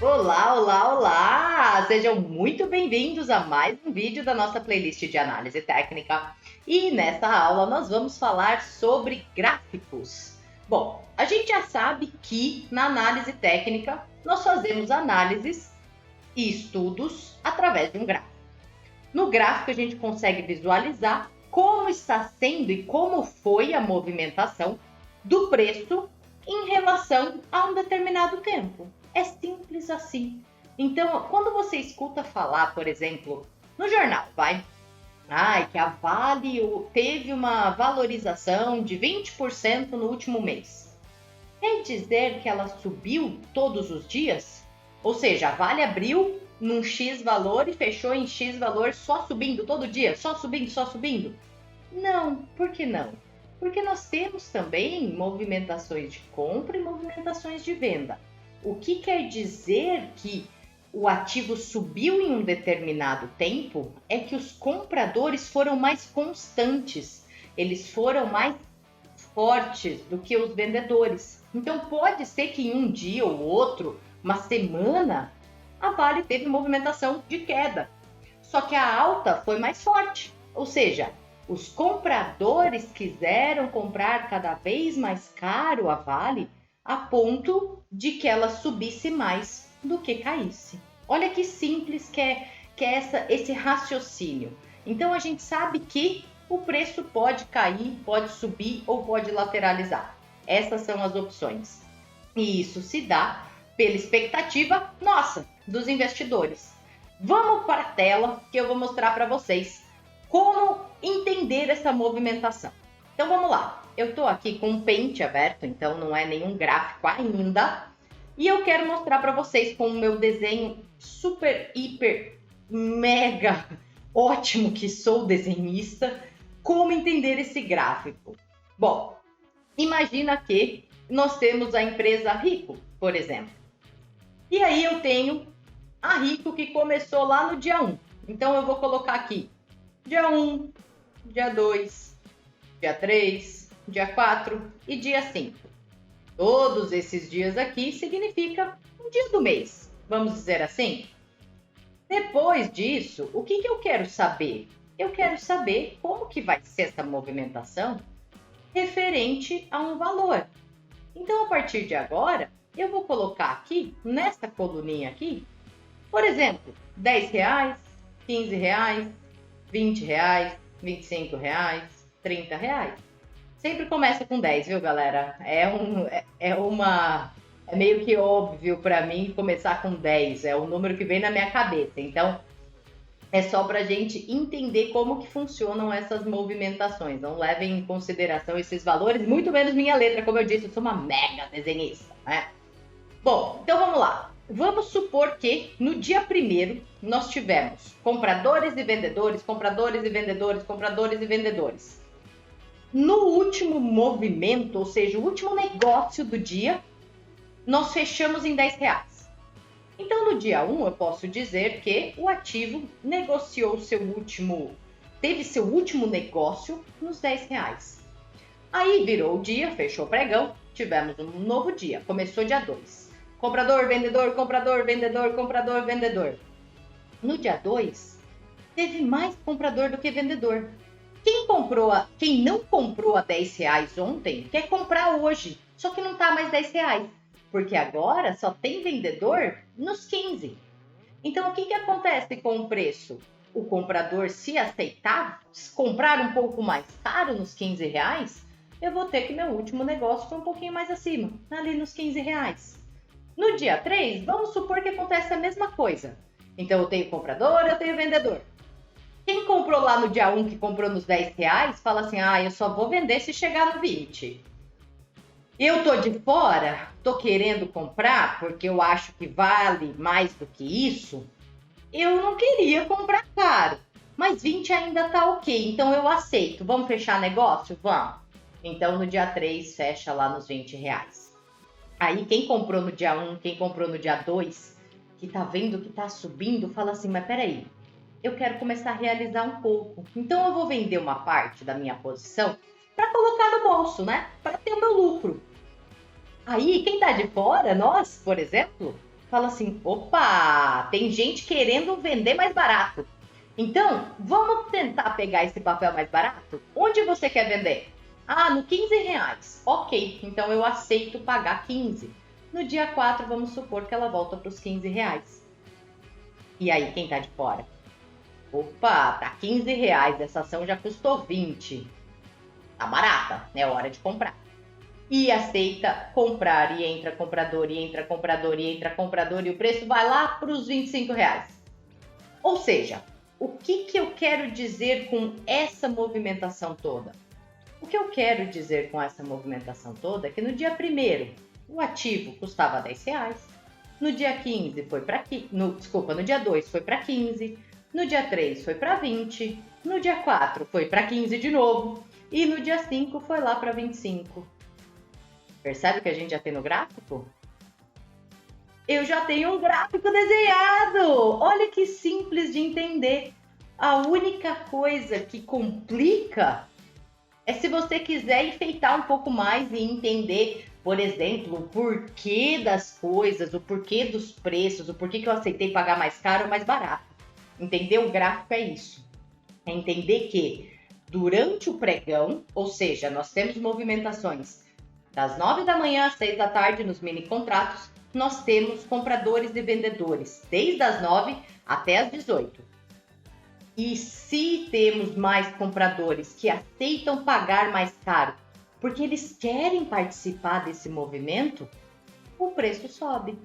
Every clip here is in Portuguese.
Olá, olá, olá! Sejam muito bem-vindos a mais um vídeo da nossa playlist de análise técnica. E nessa aula nós vamos falar sobre gráficos. Bom, a gente já sabe que na análise técnica nós fazemos análises e estudos através de um gráfico. No gráfico a gente consegue visualizar como está sendo e como foi a movimentação do preço em relação a um determinado tempo. É simples assim. Então, quando você escuta falar, por exemplo, no jornal, que a Vale teve uma valorização de 20% no último mês. Quer dizer que ela subiu todos os dias? Ou seja, a Vale abriu num X valor e fechou em X valor só subindo todo dia? Só subindo, só subindo? Não, por que não? Porque nós temos também movimentações de compra e movimentações de venda. O que quer dizer que o ativo subiu em um determinado tempo é que os compradores foram mais constantes, eles foram mais fortes do que os vendedores. Então pode ser que em um dia ou outro, uma semana, a Vale teve movimentação de queda, só que a alta foi mais forte, ou seja, os compradores quiseram comprar cada vez mais caro a Vale a ponto de que ela subisse mais do que caísse. Olha que simples que é esse raciocínio. Então a gente sabe que o preço pode cair, pode subir ou pode lateralizar. Essas são as opções. E isso se dá pela expectativa nossa, dos investidores. Vamos para a tela que eu vou mostrar para vocês como entender essa movimentação. Então vamos lá, eu estou aqui com um Paint aberto, então não é nenhum gráfico ainda, e eu quero mostrar para vocês com o meu desenho super, hiper, mega ótimo que sou desenhista, como entender esse gráfico. Bom, imagina que nós temos a empresa Rico, por exemplo, e aí eu tenho a Rico que começou lá no dia 1, então eu vou colocar aqui dia 1, dia 2, dia 3, dia 4 e dia 5. Todos esses dias aqui significa um dia do mês, vamos dizer assim. Depois disso, o que eu quero saber? Eu quero saber como que vai ser essa movimentação referente a um valor. Então, a partir de agora, eu vou colocar aqui, nessa coluninha aqui, por exemplo, R$10, R$15, R$20, R$25, R$30. Sempre começa com 10, viu, galera? É meio que óbvio para mim começar com 10, é o número que vem na minha cabeça. Então, é só para a gente entender como que funcionam essas movimentações. Não levem em consideração esses valores, muito menos minha letra, como eu disse, eu sou uma mega desenhista, né? Bom, então vamos lá. Vamos supor que no dia 1º nós tivemos compradores e vendedores, compradores e vendedores, compradores e vendedores. No último movimento, ou seja, o último negócio do dia, nós fechamos em R$10. Então no dia 1 eu posso dizer que o ativo negociou teve seu último negócio nos R$10. Aí virou o dia, fechou o pregão, tivemos um novo dia, começou dia 2. Comprador, vendedor, comprador, vendedor, comprador, vendedor. No dia 2, teve mais comprador do que vendedor. Quem não comprou a R$10 ontem, quer comprar hoje, só que não está mais R$10, porque agora só tem vendedor nos 15. Então, o que acontece com o preço? O comprador, se aceitar comprar um pouco mais caro nos R$15, eu vou ter que meu último negócio foi um pouquinho mais acima, ali nos R$15. No dia 3, vamos supor que acontece a mesma coisa. Então, eu tenho comprador, eu tenho vendedor. Quem comprou lá no dia 1, que comprou nos R$10, fala assim, eu só vou vender se chegar no 20. Eu tô de fora, tô querendo comprar, porque eu acho que vale mais do que isso. Eu não queria comprar caro, mas 20 ainda tá ok, então eu aceito. Vamos fechar negócio? Vamos. Então, no dia 3, fecha lá nos R$20. Aí quem comprou no dia 1, quem comprou no dia 2, que tá vendo que tá subindo, fala assim, mas peraí, eu quero começar a realizar um pouco. Então eu vou vender uma parte da minha posição para colocar no bolso, né? Para ter o meu lucro. Aí quem tá de fora, nós, por exemplo, fala assim: opa, tem gente querendo vender mais barato. Então, vamos tentar pegar esse papel mais barato? Onde você quer vender? Ah, no R$ 15. Ok, então eu aceito pagar 15. No dia 4, vamos supor que ela volta para os R$ 15. E aí, quem tá de fora? Opa, tá R$ 15, essa ação já custou 20. Tá barata, é hora de comprar. E aceita comprar, e entra comprador, e entra comprador, e entra comprador, e o preço vai lá para os R$ 25. Ou seja, o que eu quero dizer com essa movimentação toda? O que eu quero dizer com essa movimentação toda é que no dia 1º, o ativo custava R$ 10, no dia 15 foi para no dia 2 foi para 15, no dia 3 foi para 20, no dia 4 foi para 15 de novo, e no dia 5 foi lá para 25. Percebe o que a gente já tem no gráfico? Eu já tenho um gráfico desenhado! Olha que simples de entender. A única coisa que complica é se você quiser enfeitar um pouco mais e entender, por exemplo, o porquê das coisas, o porquê dos preços, o porquê que eu aceitei pagar mais caro ou mais barato. Entender o gráfico é isso. É entender que durante o pregão, ou seja, nós temos movimentações das 9 da manhã às 6 da tarde nos mini contratos, nós temos compradores e vendedores, desde as 9 até as 18. E se temos mais compradores que aceitam pagar mais caro, porque eles querem participar desse movimento, o preço sobe.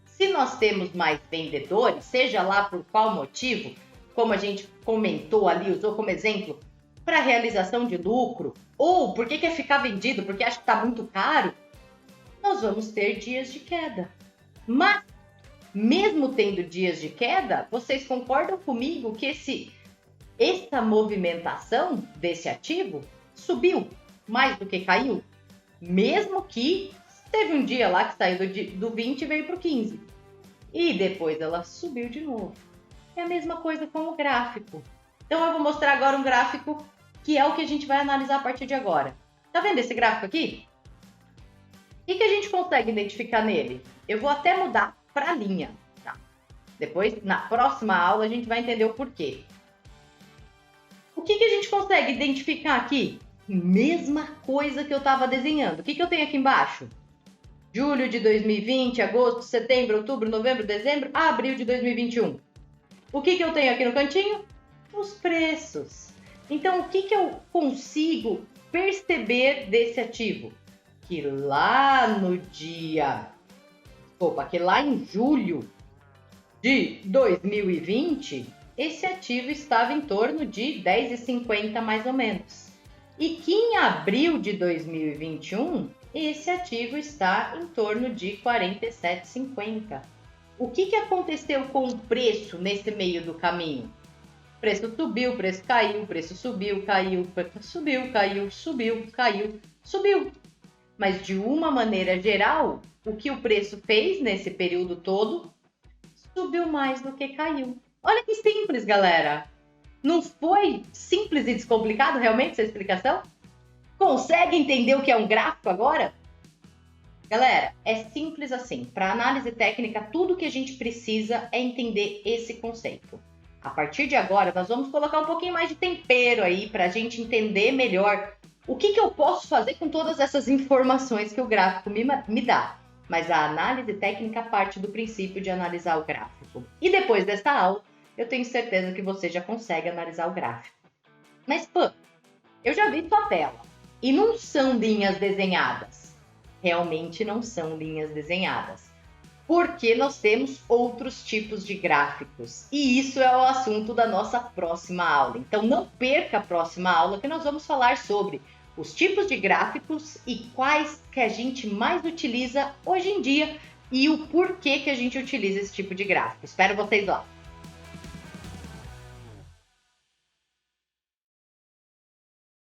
Se nós temos mais vendedores, seja lá por qual motivo, como a gente comentou ali, usou como exemplo, para realização de lucro, ou porque quer ficar vendido porque acha que está muito caro, nós vamos ter dias de queda. Mas, mesmo tendo dias de queda, vocês concordam comigo que essa movimentação desse ativo subiu mais do que caiu? Mesmo que teve um dia lá que saiu do 20 e veio para o 15. E depois ela subiu de novo. É a mesma coisa com o gráfico. Então eu vou mostrar agora um gráfico que é o que a gente vai analisar a partir de agora. Tá vendo esse gráfico aqui? O que a gente consegue identificar nele? Eu vou até mudar para linha, tá? Depois, na próxima aula, a gente vai entender o porquê. O que a gente consegue identificar aqui? Mesma coisa que eu estava desenhando. O que eu tenho aqui embaixo? Julho de 2020, agosto, setembro, outubro, novembro, dezembro, abril de 2021. O que eu tenho aqui no cantinho? Os preços. Então, o que eu consigo perceber desse ativo? Que lá em julho de 2020, esse ativo estava em torno de R$10,50 mais ou menos. E que em abril de 2021, esse ativo está em torno de R$47,50. O que aconteceu com o preço nesse meio do caminho? O preço subiu, o preço caiu, o preço subiu, caiu, subiu, caiu, subiu, caiu, subiu. Mas de uma maneira geral, o que o preço fez nesse período todo subiu mais do que caiu. Olha que simples, galera! Não foi simples e descomplicado realmente essa explicação? Consegue entender o que é um gráfico agora? Galera, é simples assim. Para análise técnica, tudo que a gente precisa é entender esse conceito. A partir de agora, nós vamos colocar um pouquinho mais de tempero aí para a gente entender melhor o que eu posso fazer com todas essas informações que o gráfico me dá. Mas a análise técnica parte do princípio de analisar o gráfico. E depois dessa aula, eu tenho certeza que você já consegue analisar o gráfico. Mas, eu já vi sua tela. E não são linhas desenhadas. Realmente não são linhas desenhadas. Porque nós temos outros tipos de gráficos. E isso é o assunto da nossa próxima aula. Então não perca a próxima aula que nós vamos falar sobre os tipos de gráficos e quais que a gente mais utiliza hoje em dia e o porquê que a gente utiliza esse tipo de gráfico. Espero vocês lá!